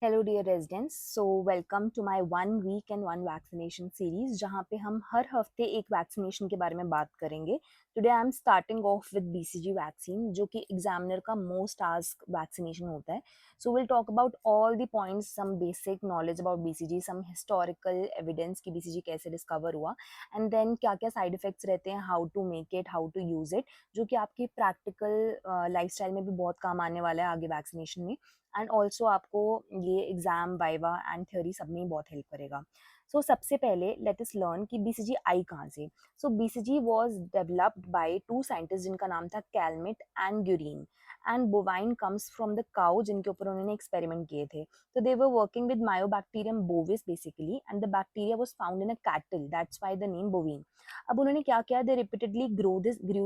Hello dear residents. Welcome to my 1 week and 1 vaccination series, जहाँ पे हम हर हफ्ते एक वैक्सीनेशन के बारे में बात करेंगे। Today I am starting off with BCG vaccine, जो कि एग्जामिनर का मोस्ट आस्क वैक्सीनेशन होता है। Will talk about all the points, some basic knowledge about BCG, some historical evidence कि बीसीजी कैसे डिस्कवर हुआ, एंड देन क्या क्या साइड इफेक्ट्स रहते हैं, how to make it, how to use it, जो कि आपकी प्रैक्टिकल लाइफस्टाइल में भी बहुत काम आने वाला है आगे वैक्सीनेशन में। एंड ऑल्सो आपको ये एग्जाम, वाइवा एंड थ्योरी सब में ही बहुत हेल्प करेगा। सबसे पहले लेट अस लर्न कि बीसीजी आई कहाँ से। BCG was developed by two scientist जिनका नाम था Calmette and Guerin, and bovine comes from the cow, जिनके ऊपर उन्होंने एक्सपेरिमेंट किए थे। तो they were working with mycobacterium bovis basically, and the bacteria was found in a cattle, that's why the name bovine. अब उन्होंने क्या किया, they repeatedly grew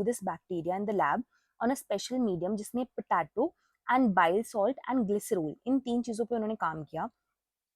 this bacteria in the lab on a special medium जिसमें potato and bile salt and glycerol, इन तीन चीज़ों पे उन्होंने काम किया।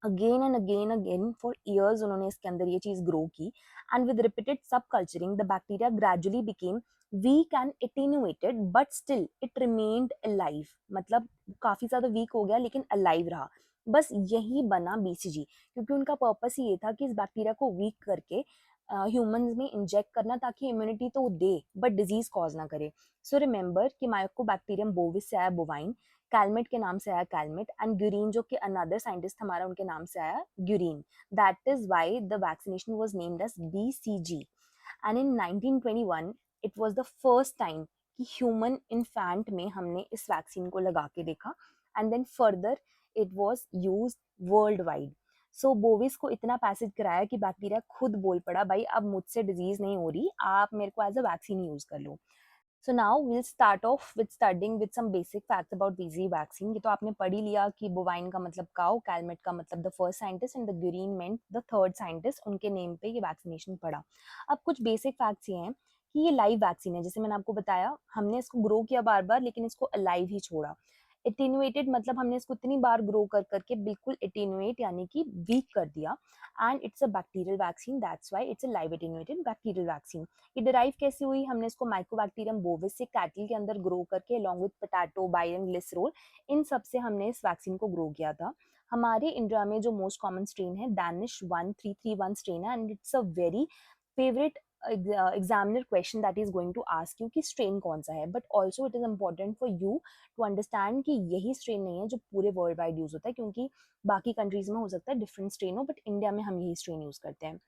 Again and again again for years उन्होंने इसके अंदर ये चीज़ ग्रो की, and with repeated sub culturing the bacteria gradually became weak and attenuated, but still it remained alive. मतलब काफ़ी ज़्यादा वीक हो गया लेकिन अलाइव रहा। बस यही बना बीसीजी, क्योंकि उनका पर्पस ये था कि इस बैक्टीरिया को वीक करके ह्यूमंस में इंजेक्ट करना, ताकि इम्यूनिटी तो दे बट डिजीज कॉज ना करे। रिमेंबर कि माइकोबैक्टीरियम बोविस से आया बोवाइन, कैलमेट के नाम से आया कैलमेट, एंड ग्यूरीन जो कि अनदर साइंटिस्ट हमारा, उनके नाम से आया Guerin. That is why the vaccination was named as BCG. And in 1921 it was the first time कि ह्यूमन इन्फेंट में हमने इस वैक्सीन को लगा के देखा, and then further it was used world wide. Bovis को इतना पैसेज कराया कि बैक्टीरिया खुद बोल पड़ा, भाई अब मुझसे डिजीज नहीं हो रही, आप मेरे को एज अ वैक्सीन यूज कर लो। Now will start off with studying with some basic facts about BG vaccine. ये तो आपने पढ़ ही लिया कि बोवाइन का मतलब काउ, कैलमेट का मतलब the first scientist, and the Guerin meant the third scientist, उनके नेम पे ये वैक्सीनेशन पड़ा। अब कुछ बेसिक फैक्ट्स ये हैं कि ये लाइव वैक्सीन है, जैसे मैंने आपको बताया, हमने इसको ग्रो किया बार बार लेकिन इसको अलाइव ही छोड़ा। एटेन्यूएटेड मतलब हमने इसको इतनी बार ग्रो कर करके बिल्कुल एटेन्यूएट यानी कि वीक कर दिया, and it's a bacterial vaccine, that's why it's a live attenuated bacterial vaccine. ये डिराइव कैसे हुई, हमने इसको माइकोबैक्टीरियम बोविस से कैटल के अंदर ग्रो करके along with potato, bile, glycerol, इन सब से हमने इस वैक्सीन को ग्रो किया था। हमारे इंडिया में जो मोस्ट कॉमन स्ट्रेन है डैनिश 1331 स्ट्रेन है, and it's a very favourite examiner question that is going to ask you कि स्ट्रेन कौन सा है, but also it is important for you to understand कि यही स्ट्रेन नहीं है जो पूरे वर्ल्ड वाइड यूज होता है, क्योंकि बाकी कंट्रीज में हो सकता है डिफरेंट स्ट्रेन हो, बट इंडिया में हम यही स्ट्रेन यूज करते हैं।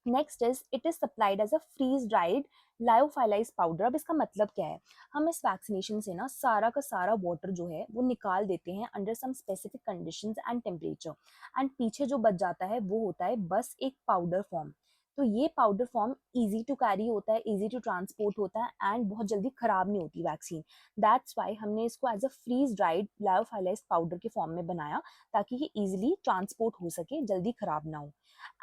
Next is it is supplied as a freeze dried lyophilise powder. अब इसका मतलब क्या है, हम इस वैक्सीनेशन से ना सारा का सारा वाटर जो है वो निकाल देते हैं under some specific conditions and temperature, and पीछे जो बच जाता है वो होता है बस एक पाउडर फॉर्म। तो ये powder form easy to carry होता है, इजी टू ट्रांसपोर्ट होता है, एंड बहुत जल्दी खराब नहीं होती वैक्सीन। दैट्स वाई हमने इसको as a freeze dried lyophilise powder के फॉर्म में बनाया, ताकि ये इजिली ट्रांसपोर्ट हो सके, जल्दी खराब ना हो।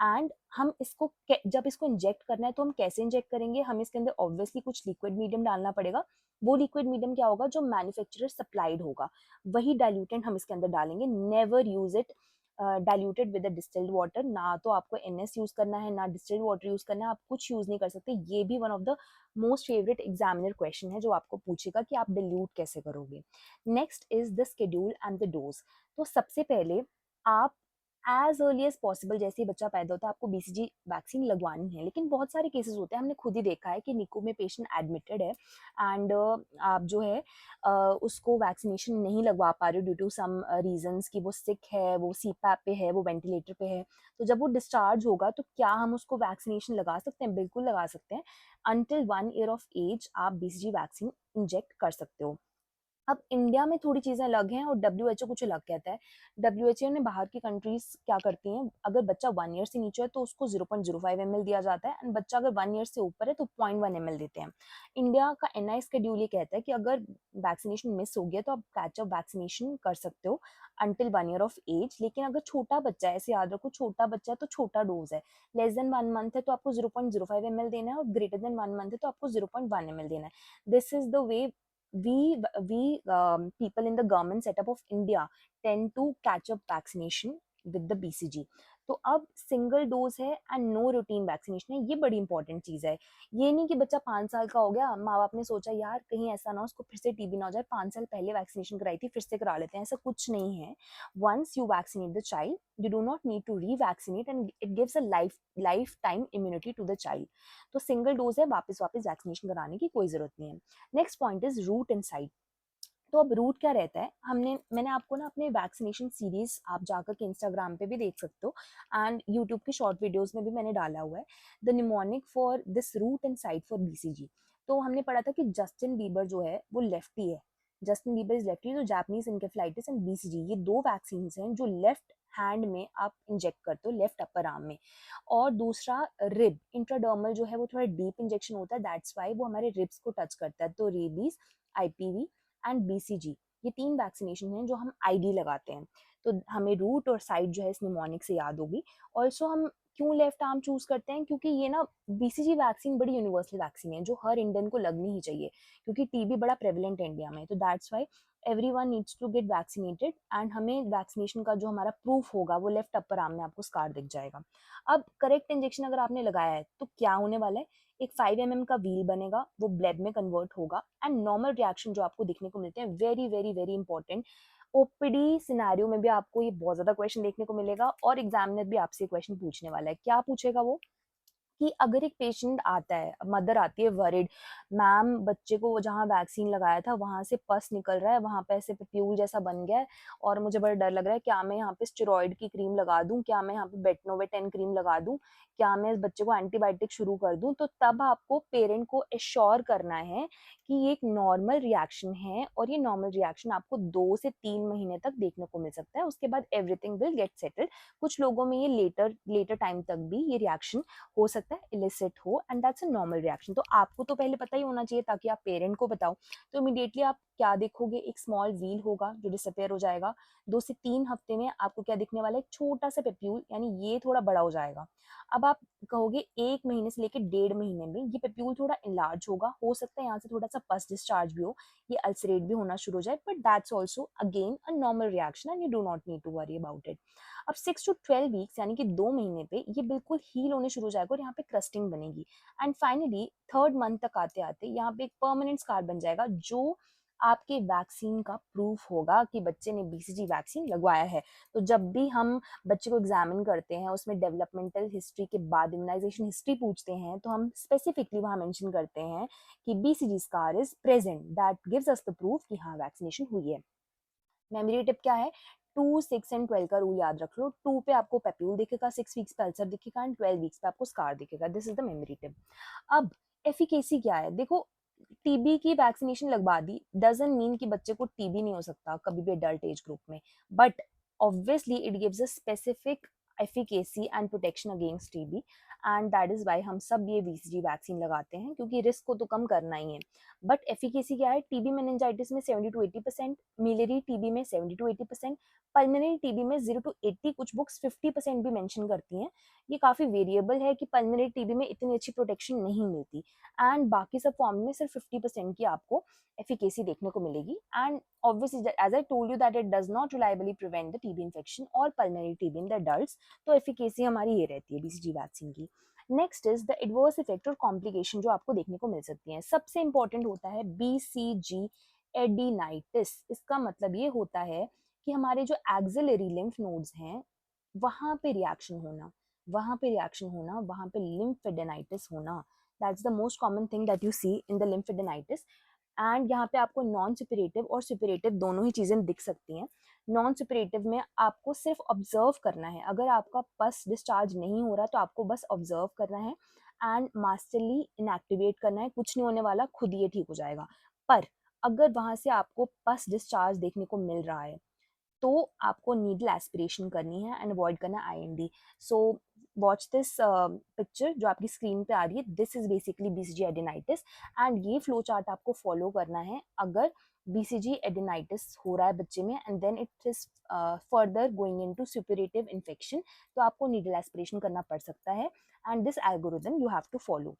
एंड हम इसको जब इसको इंजेक्ट करना है तो हम कैसे इंजेक्ट करेंगे, हमें इसके अंदर ऑब्वियसली कुछ लिक्विड मीडियम डालना पड़ेगा। वो लिक्विड मीडियम क्या होगा, जो मैन्युफैक्चरर सप्लाइड होगा, वही डाइल्यूटेंट हम इसके अंदर डालेंगे। Never use it diluted with distilled water. ना तो आपको एनएस यूज करना है, ना डिस्टिल्ड वाटर यूज करना है, आप कुछ यूज नहीं कर सकते। ये भी one of the most favourite examiner question है, जो आपको पूछेगा कि आप डिल्यूट कैसे करोगे। Next is the schedule and the dose. तो सबसे पहले आप एज अर्ली एज पॉसिबल, जैसे ही बच्चा पैदा होता है, आपको बीसीजी वैक्सीन लगवानी है। लेकिन बहुत सारे केसेस होते हैं, हमने खुद ही देखा है कि निको में पेशेंट एडमिटेड है, एंड आप जो है उसको वैक्सीनेशन नहीं लगवा पा रहे हो ड्यू टू सम रीजंस, कि वो सिक है, वो सीपैप पे है, वो वेंटिलेटर पे है। तो जब वो डिस्चार्ज होगा तो क्या हम उसको वैक्सीनेशन लगा सकते हैं? बिल्कुल लगा सकते हैं। अंटिल 1 ईयर ऑफ एज आप बीसीजी वैक्सीन इंजेक्ट कर सकते हो। अब इंडिया में थोड़ी चीज़ें अलग हैं और डब्ल्यूएचओ कुछ अलग कहता है। डब्ल्यूएचओ ने बाहर की कंट्रीज क्या करती हैं, अगर बच्चा 1 ईयर से नीचे है तो उसको 0.05 ml दिया जाता है, एंड बच्चा अगर 1 ईयर से ऊपर है तो 0.1 ml देते हैं। इंडिया का एनआई शेड्यूल ये कहता है कि अगर वैक्सीनेशन मिस हो गया तो आप कैचअप वैक्सीनेशन कर सकते हो अंटिल 1 ईयर ऑफ एज। लेकिन अगर छोटा बच्चा है, ऐसे याद रखो, छोटा बच्चा है तो छोटा डोज है। लेस देन 1 मंथ है तो आपको 0.05 ml देना है, और ग्रेटर देन 1 मंथ है तो आपको 0.1 ml देना है। This is the way we people in the government setup of India tend to catch up vaccination with the BCG. तो अब सिंगल डोज है एंड नो रूटीन वैक्सीनेशन है, ये बड़ी इंपॉर्टेंट चीज़ है। ये नहीं कि बच्चा 5 साल का हो गया, माँ बाप ने सोचा यार कहीं ऐसा ना हो उसको फिर से टीबी ना हो जाए, 5 साल पहले वैक्सीनेशन कराई थी फिर से करा लेते हैं, ऐसा कुछ नहीं है। Once you vaccinate the child, you do not need to revaccinate and it gives a lifetime immunity to the child। तो सिंगल डोज है, वापस वापस वैक्सीनेशन कराने की कोई जरूरत नहीं है। Next point is route and site. तो अब रूट क्या रहता है, मैंने आपको ना अपने वैक्सीनेशन सीरीज आप जाकर के इंस्टाग्राम पे भी देख सकते हो एंड यूट्यूब की शॉर्ट वीडियोस में भी मैंने डाला हुआ है, the mnemonic for this route and site for BCG. तो हमने पढ़ा था कि जस्टिन बीबर जो है वो लेफ्टी है, जस्टिन बीबर इज लेफ्टी, तो जापानीज इनकेफ्लाइटिस एंड बीसीजी ये दो वैक्सीन हैं जो लेफ्ट हैंड में आप इंजेक्ट करते हो, लेफ्ट अपर आर्म में। और दूसरा रिब इंट्राडर्मल जो है वो थोड़ा डीप इंजेक्शन होता है, दैट्स वाई वो हमारे रिब्स को टच करता है। तो रेबीज, आईपीवी एंड बीसीजी ये 3 वैक्सीनेशन हैं जो हम आईडी लगाते हैं। तो हमें रूट और साइट जो है इस निमोनिक से याद होगी। ऑल्सो हम क्यों लेफ्ट आर्म चूज करते हैं, क्योंकि ये ना बीसीजी वैक्सीन बड़ी यूनिवर्सल वैक्सीन है जो हर इंडियन को लगनी ही चाहिए, क्योंकि टीबी बड़ा प्रेवलेंट है इंडिया में। तो that's why everyone needs to get vaccinated and हमें वैक्सीनेशन का जो हमारा प्रूफ होगा वो लेफ्ट अपर आर्म में आपको स्कार दिख जाएगा। अब करेक्ट इंजेक्शन अगर आपने लगाया है तो क्या होने वाला है, एक 5 mm का व्हील बनेगा, वो ब्लड में कन्वर्ट होगा एंड नॉर्मल रिएक्शन जो आपको दिखने को मिलते हैं, very very very important. OPD scenario में भी आपको ये बहुत ज्यादा क्वेश्चन देखने को मिलेगा और एग्जामिनर भी आपसे क्वेश्चन पूछने वाला है। क्या पूछेगा वो, कि अगर एक पेशेंट आता है, मदर आती है वरिड, मैम बच्चे को जहाँ वैक्सीन लगाया था वहां से पस निकल रहा है, वहां पे ऐसे प्यूल जैसा बन गया है और मुझे बड़ा डर लग रहा है, क्या मैं यहाँ पे स्टेरॉइड की क्रीम लगा दूं, क्या मैं यहाँ पे बेटनोवेट 10 क्रीम लगा दूं, क्या मैं इस बच्चे को एंटीबायोटिक शुरू कर दूं। तो तब आपको पेरेंट को एश्योर करना है कि ये एक नॉर्मल रिएक्शन है और ये नॉर्मल रिएक्शन आपको 2 से 3 महीने तक देखने को मिल सकता है, उसके बाद एवरीथिंग विल गेट सेटल्ड। कुछ लोगों में ये लेटर लेटर टाइम तक भी ये रिएक्शन हो सकता है इलिसिट हो and that's a normal reaction. तो आपको तो पहले पता ही होना चाहिए ताकि आप पेरेंट को बताओ। तो इमीडिएटली आप क्या देखोगे, एक स्मॉल व्हील होगा जो डिसअपेयर हो जाएगा। 2 से 3 हफ्ते में आपको क्या दिखने वाला है, एक छोटा सा पेप्यूल, यानी ये थोड़ा बड़ा हो जाएगा। अब आप कहोगे 1 महीने से लेकर 1.5 महीने में ये पेप्यूल थोड़ा इनलार्ज होगा, हो सकता है यहाँ से थोड़ा सा पस डिस्चार्ज भी हो, ये अल्सरेट भी होना शुरू हो जाए, but that's also again a normal reaction and you do not need to worry about it. अब 6 to 12 वीक्स यानी कि 2 महीने पे ये बिल्कुल हील होने शुरू हो जाएगा और यहाँ पे क्रस्टिंग बनेगी एंड फाइनली 3rd मंथ तक आते आते यहाँ पे एक परमानेंट स्कार बन जाएगा जो आपके वैक्सीन का प्रूफ होगा कि बच्चे ने बीसीजी वैक्सीन लगवाया है। तो जब भी हम बच्चे को एग्जामिन करते हैं उसमें डेवलपमेंटल हिस्ट्री के बाद इम्यूनाइजेशन हिस्ट्री पूछते हैं तो हम स्पेसिफिकली वहां मेंशन करते हैं कि BCG scar is present, that gives us the proof कि हाँ वैक्सीनेशन हुई है। मेमोरी टिप क्या है, 2, 6 एंड 12 का रूल याद रख लो। 2 पे आपको पेप्यूल दिखेगा, 6 वीक्स पे अल्सर दिखेगा एंड 12 वीक्स पे आपको स्कार दिखेगा। This is the memory tip. अब एफिकेसी क्या है, देखो टीबी की वैक्सीनेशन लगवा दी डजंट मीन कि बच्चे को टीबी नहीं हो सकता कभी भी एडल्ट एज ग्रुप में, but obviously it gives a specific efficacy and protection against TB and that is why हम सब ये बीसीजी वैक्सीन लगाते हैं क्योंकि रिस्क को तो कम करना ही है। बट एफिकेसी क्या है, टीबी मेनिंजाइटिस में 70 to 80%, मिलियरी टीबी में 70 to 80%, पल्मोनरी टीबी में 0 to 80, कुछ बुक्स 50% भी मेंशन करती हैं। ये काफी वेरिएबल है कि पल्मोनरी टीबी में इतनी अच्छी प्रोटेक्शन नहीं मिलती एंड बाकी सब फॉर्म में सिर्फ 50% की आपको एफिकेसी देखने को मिलेगी and obviously as I told you that it does not reliably prevent the TB infection और pulmonary TB in the adults. तो एफिकेसी हमारी ये रहती है बीसीजी वैक्सीन की। Next is the adverse effect और कॉम्प्लिकेशन जो आपको देखने को मिल सकती हैं। सबसे इंपॉर्टेंट होता है बीसीजी एडिनाइटिस। इसका मतलब ये होता है कि हमारे जो एक्सिलरी लिम्फ नोड्स हैं वहां पे रिएक्शन होना, वहां पे रिएक्शन होना, वहां पे लिम्फेडेनाइटिस होना। That's the most common thing that you see in the lymphadenitis and यहाँ पे आपको नॉन सुपरेटिव और सुपरेटिव दोनों ही चीजें दिख सकती हैं। नॉन सुपरेटिव में आपको सिर्फ ऑब्जर्व करना है, अगर आपका पस डिस्चार्ज नहीं हो रहा तो आपको बस ऑब्जर्व करना है एंड मास्टरली इनएक्टिवेट करना है, कुछ नहीं होने वाला, खुद ये ठीक हो जाएगा। पर अगर वहां से आपको पस डिस्चार्ज देखने को मिल रहा है तो आपको नीडल एस्पिरेशन करनी है एंड अवॉइड करना IND. So watch this picture जो आपकी स्क्रीन पे आ रही है, this is basically BCG adenitis and ये फ्लो चार्ट आपको फॉलो करना है अगर बीसीजी एडिनाइटिस हो रहा है बच्चे में and then it is further going into suppurative infection, तो आपको नीडल एस्पिरेशन करना पड़ सकता है and this algorithm you have to follow.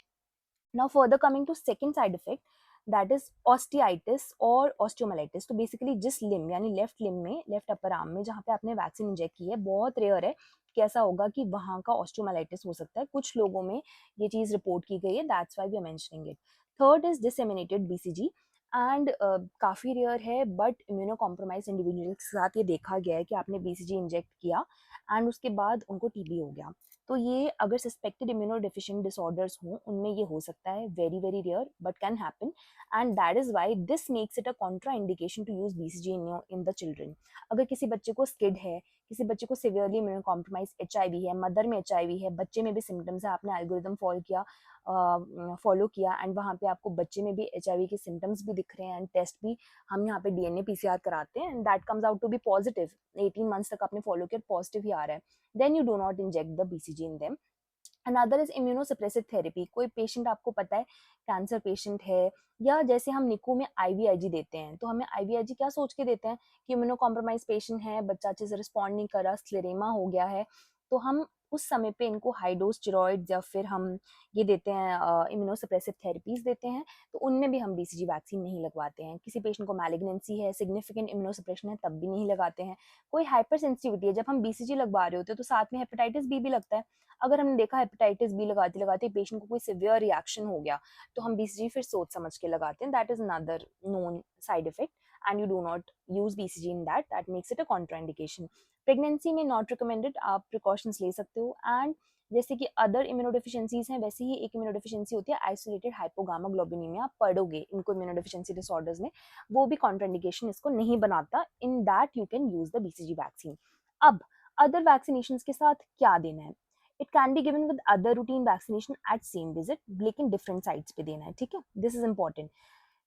Now further coming to second side effect, that is osteitis और ऑस्टियोमाइलिटिस। तो बेसिकली जिस लिम्ब यानी लेफ्ट लिम्ब में, लेफ्ट अपर आर्म में जहाँ पे आपने वैक्सीन इंजेक्ट की है, बहुत रेयर है कि ऐसा होगा कि वहाँ का ऑस्टियोमाइलिटिस हो सकता है। कुछ लोगों में ये चीज़ रिपोर्ट की गई है, that's why we are mentioning it. Third is disseminated BCG and काफ़ी रेयर है, बट इम्यूनो कॉम्प्रोमाइज इंडिविजुअल्स के साथ ये देखा गया है कि आपने बीसीजी इंजेक्ट किया एंड उसके बाद उनको टीबी हो गया। तो ये अगर सस्पेक्टेड इम्यूनो डिफिशिएंट डिसऑर्डर्स हों, उनमें ये हो सकता है, very very rare but can happen, and that is why this makes it a contraindication to use BCG in the children. अगर किसी बच्चे को स्किड है, किसी बच्चे को सिवियरली इम्यूनो कॉम्प्रोमाइज एचआईवी है, मदर में एचआईवी है, बच्चे में भी सिम्टम्स है, आपने एल्गोरिदम फॉलो किया एंड वहाँ पे आपको बच्चे में भी एचआईवी के सिम्टम्स भी दिख रहे हैं एंड टेस्ट भी हम यहाँ पे डीएनए पीसीआर कराते हैं and that comes out to be positive, 18 months तक आपने फॉलो किया, पॉजिटिव ही आ रहा है, then you do not inject the BCG in them. Another is immunosuppressive therapy. कोई पेशेंट आपको पता है कैंसर पेशेंट है, या जैसे हम निकू में आईवीआईजी देते हैं, तो हमें आईवीआईजी क्या सोच के देते हैं कि इम्यूनो कॉम्प्रोमाइज पेशेंट है, बच्चा अच्छे से रिस्पॉन्ड नहीं कर रहा, स्क्लेरेमा हो गया है, तो हम उस समय पे इनको हाई डोज स्टेरॉइड्स या फिर हम ये देते हैं इम्यूनोसप्रेसिव थेरेपीज देते हैं, तो उनमें भी हम बीसीजी वैक्सीन नहीं लगवाते हैं। किसी पेशेंट को मैलिग्नेंसी है, सिग्निफिकेंट इम्यूनोसप्रेशन है, तब भी नहीं लगाते हैं। कोई हाइपर सेंसिटिविटी है, जब हम बीसीजी लगवा रहे होते हैं तो साथ में हेपेटाइटिस बी भी लगता है। अगर हमने देखा हेपेटाइटिस बी लगाते लगाते पेशेंट को कोई सिवियर रिएक्शन हो गया, तो हम बीसीजी फिर सोच समझ के लगाते हैं, that is another known side effect and you do not use BCG in that makes it a contraindication. Pregnancy में नॉट रिकमेंडेड, आप प्रिकॉशंस ले सकते हो। एंड जैसे कि अदर इम्यूनोडेफिशिएंसीज हैं, वैसे ही एक इम्यूनोडेफिशिएंसी होती है आइसोलेटेड हाइपोगामाग्लोबिनेमिया, आप पढ़ोगे इनको इम्यूनोडेफिशिएंसी डिसऑर्डर्स में, वो भी कॉन्ट्राइंडिकेशन इसको नहीं बनाता, in that you can use the BCG vaccine. अब अदर वैक्सीनेशन के साथ क्या देना है, it can be given with other routine vaccination at same visit, लेकिन डिफरेंट साइट्स पे देना है, ठीक है, दिस इज इंपॉर्टेंट।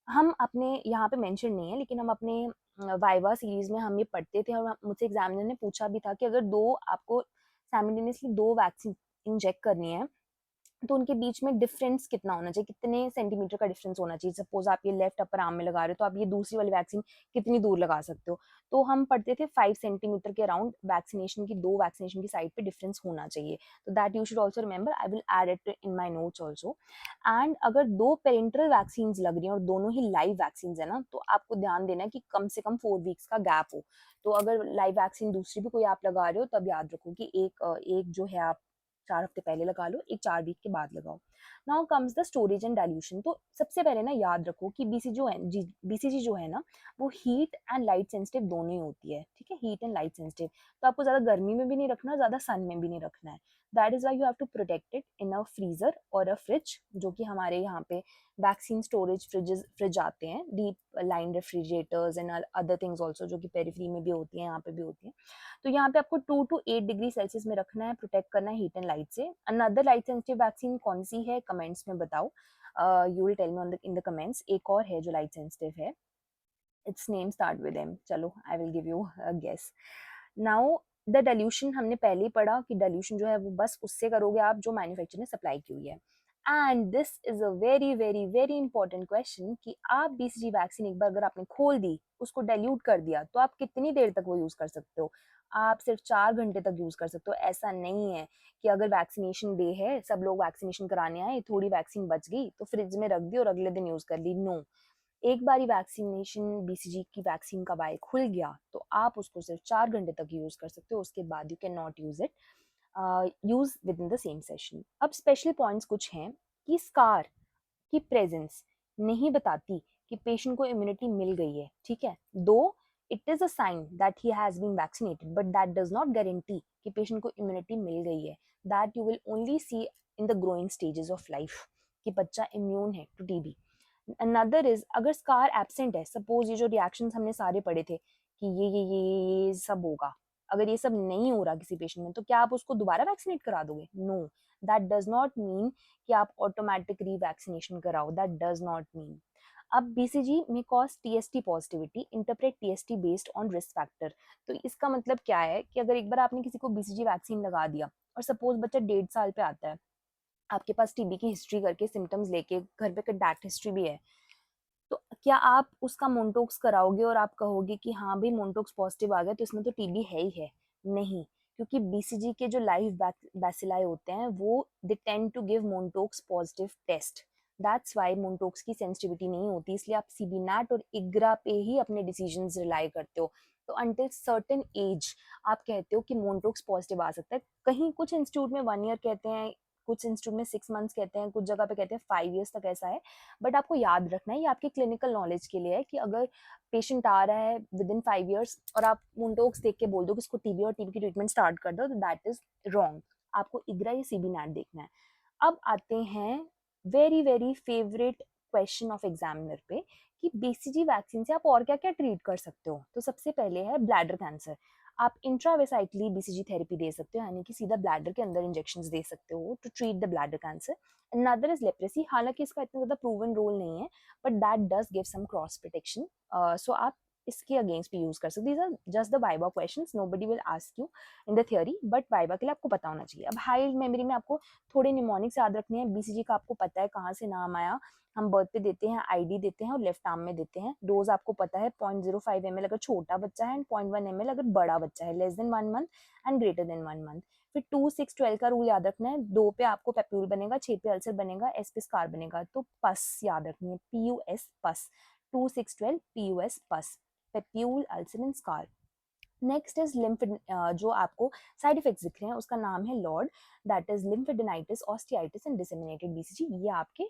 हम अपने यहाँ पे मेंशन नहीं है, लेकिन हम अपने वाइवा सीरीज में हम ये पढ़ते थे और मुझसे एग्जामिनर ने पूछा भी था कि अगर दो आपको साइमल्टेनियसली दो वैक्सीन इंजेक्ट करनी है, तो उनके बीच में डिफरेंस कितना होना चाहिए, कितने सेंटीमीटर का डिफरेंस होना चाहिए। सपोज आप ये लेफ्ट अपर आर्म में लगा रहे हो, तो आप ये दूसरी वाली वैक्सीन कितनी दूर लगा सकते हो, तो हम पढ़ते थे 5 सेंटीमीटर के अराउंड वैक्सीनेशन की, दो वैक्सीनेशन की साइड पे डिफरेंस होना चाहिए। तो that you should also remember, I will add it in my notes also. And अगर दो पेरेंटल वैक्सीन लग रही हैं और दोनों ही लाइव वैक्सीन है ना, तो आपको ध्यान देना है कि कम से कम 4 वीक्स का गैप हो। तो अगर लाइव वैक्सीन दूसरी भी कोई आप लगा रहे हो, तब याद रखो कि एक जो है आप 4 हफ्ते पहले लगा लो, एक 4 वीक के बाद लगाओ। Now comes the storage and dilution. तो सबसे पहले ना याद रखो कि बीसीजी जो है ना, वो हीट एंड लाइट सेंसिटिव दोनों ही होती है, ठीक है, हीट एंड लाइट सेंसिटिव। तो आपको ज़्यादा गर्मी में भी नहीं रखना, ज़्यादा सन में भी नहीं रखना है। That is why you have to protect it in a freezer और अ फ्रिज, जो कि हमारे यहाँ पे वैक्सीन स्टोरेज फ्रिज आते हैं, deep line refrigerators and other things also, जो कि पेरिफेरी में भी होती हैं, यहाँ पे भी होती हैं। तो यहाँ पे आपको 2 to 8 डिग्री सेल्सियस में रखना है, प्रोटेक्ट करना है हीट एंड लाइट से। अनदर लाइट सेंसिटिव वैक्सीन कौन सी है, कमेंट्स में बताओ, you will tell me in the comments. एक और है जो लाइट सेंसिटिव है, it's name start with M, चलो I will give you a guess. Now the dilution हमने पहले ही पढ़ा कि डाइल्यूशन जो है वो बस उससे करोगे आप जो मैन्युफैक्चर ने सप्लाई की हुई है। And this is a very very very important question कि आप बीसीजी वैक्सीन एक बार अगर आपने खोल दी, उसको डाइल्यूट कर दिया, तो आप कितनी देर तक वो यूज कर सकते हो। आप सिर्फ 4 घंटे तक यूज कर सकते हो। ऐसा नहीं है कि अगर वैक्सीनेशन डे है, सब लोग वैक्सीनेशन कराने आए, थोड़ी वैक्सीन बच गई तो फ्रिज में रख दी और अगले दिन यूज कर ली। नो, एक बारी वैक्सीनेशन बीसीजी की वैक्सीन का वायल खुल गया तो आप उसको सिर्फ 4 घंटे तक यूज कर सकते हो, उसके बाद you can not use it use with in the same session. अब स्पेशल पॉइंट्स कुछ हैं कि स्कार की प्रेजेंस नहीं बताती कि पेशेंट को इम्यूनिटी मिल गई है, ठीक है, though it is a sign that he has been vaccinated, but that does not guarantee कि पेशेंट को इम्यूनिटी मिल गई है। That you will only see in the growing stages of life कि बच्चा इम्यून है टू टीबी। अनदर इज अगर scar absent है, सपोज ये जो रिएक्शंस हमने सारे पढ़े थे कि ये सब होगा, अगर ये सब नहीं हो रहा किसी पेशेंट में, तो क्या आप उसको दोबारा वैक्सीनेट करा दोगे? No, that does not mean कि आप ऑटोमेटिक रीवैक्सीनेशन कराओ, दैट डज नॉट मीन। अब बीसीजी में cause TST positivity, interpret TST based on risk factor. तो इसका मतलब क्या है कि अगर एक बार आपने किसी को बीसीजी वैक्सीन लगा दिया और सपोज बच्चा 1.5 साल पे आता है, आपके पास टीबी की हिस्ट्री करके सिम्टम्स लेके घर पे कंटैक्ट हिस्ट्री भी है, तो क्या आप उसका मोन्टोक्स कराओगे और आप कहोगे कि हाँ भाई मोन्टोक्स पॉजिटिव आ गया तो इसमें तो टीबी है ही है? नहीं, क्योंकि बीसीजी के जो लाइव बैसिलाई होते हैं वो they tend to give Mantoux positive test, that's why Mantoux की सेंसिटिविटी नहीं होती, इसलिए आप सीबीनैट और इग्रा पे ही अपने डिसीजंस रिलाई करते हो। तो अंटिल सर्टेन एज आप कहते हो कि मोन्टोक्स पॉजिटिव आ सकता है। कहीं कुछ इंस्टीट्यूट में 1 ईयर कहते हैं, कुछ इंस्टीट्यूट में 6 मंथ्स कहते हैं, कुछ जगह पे कहते हैं 5 ईयर्स तक ऐसा है। बट आपको याद रखना है, ये आपकी क्लिनिकल नॉलेज के लिए है कि अगर पेशेंट आ रहा है विद इन 5 ईयर्स और आप मोन्टोक्स देख के बोल दो कि इसको टीबी और टीबी की ट्रीटमेंट स्टार्ट कर दो, तो दैट इज रॉन्ग। आपको इग्रा या सीबीनैट देखना है। अब आते हैं very very favourite question of examiner पे कि बीसीजी वैक्सीन से आप और क्या क्या ट्रीट कर सकते हो। तो सबसे पहले है ब्लैडर कैंसर। आप इंट्रावेसाइकली बीसीजी थेरेपी दे सकते हो, यानी कि सीधा ब्लैडर के अंदर इंजेक्शंस दे सकते हो to treat the bladder cancer. Another is leprosy, हालांकि इसका इतना ज़्यादा प्रूवन रोल नहीं है, but that does give some cross protection. So आप इसके अगेंस्ट भी यूज कर सकते। These are just the viva questions, nobody will ask you in the theory, but viva के लिए आपको पता होना चाहिए। अब हाई मेमोरी में आपको थोड़े निमोनिक्स याद रखने हैं। बीसीजी का आपको पता है कहाँ से नाम आया, हम बर्थ पे देते हैं, आईडी देते हैं और लेफ्ट आर्म में देते हैं। डोज आपको पता है 0.05 ml अगर छोटा बच्चा है एंड 0.1 ml अगर बड़ा बच्चा है, less than 1 month and greater than 1 month. फिर 2 6 12 का रूल याद रखना है। 2 पे आपको पेप्यूल बनेगा, 6 पे अल्सर बनेगा, एस पे स्कार बनेगा। तो पस याद रखनी है, PUS पस। 2 6 12 PUS पस, papule ulcer and scar. Next is lymph, जो आपको साइड इफेक्ट्स दिख रहे हैं उसका नाम है lord, that is lymphadenitis, osteitis and disseminated BCG. ये आपके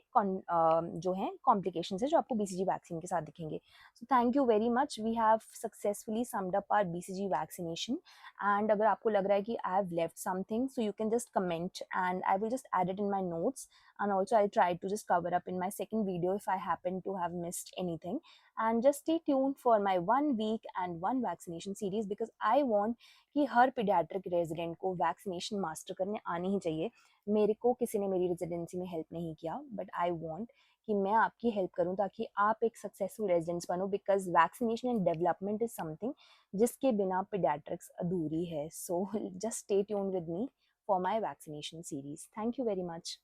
जो हैं कॉम्प्लिकेशंस है जो आपको बीसीजी वैक्सीन के साथ दिखेंगे। So thank you very much, we have successfully summed up our BCG vaccination. And अगर आपको लग रहा है कि I have left something, so you can just comment and I will just add it in my notes, and also I'll try to just cover up in my second video if I happen to have missed anything. And just stay tuned for my 1 week and 1 vaccination series because I want कि हर pediatric resident को vaccination master करने आनी ही चाहिए। मेरे को किसी ने मेरी रेजिडेंसी में हेल्प नहीं किया, बट आई वांट कि मैं आपकी हेल्प करूं ताकि आप एक सक्सेसफुल रेजिडेंट्स बनो, because vaccination and development is something जिसके बिना पीडियाट्रिक्स अधूरी है। So just stay tune with me for my vaccination series. Thank you very much.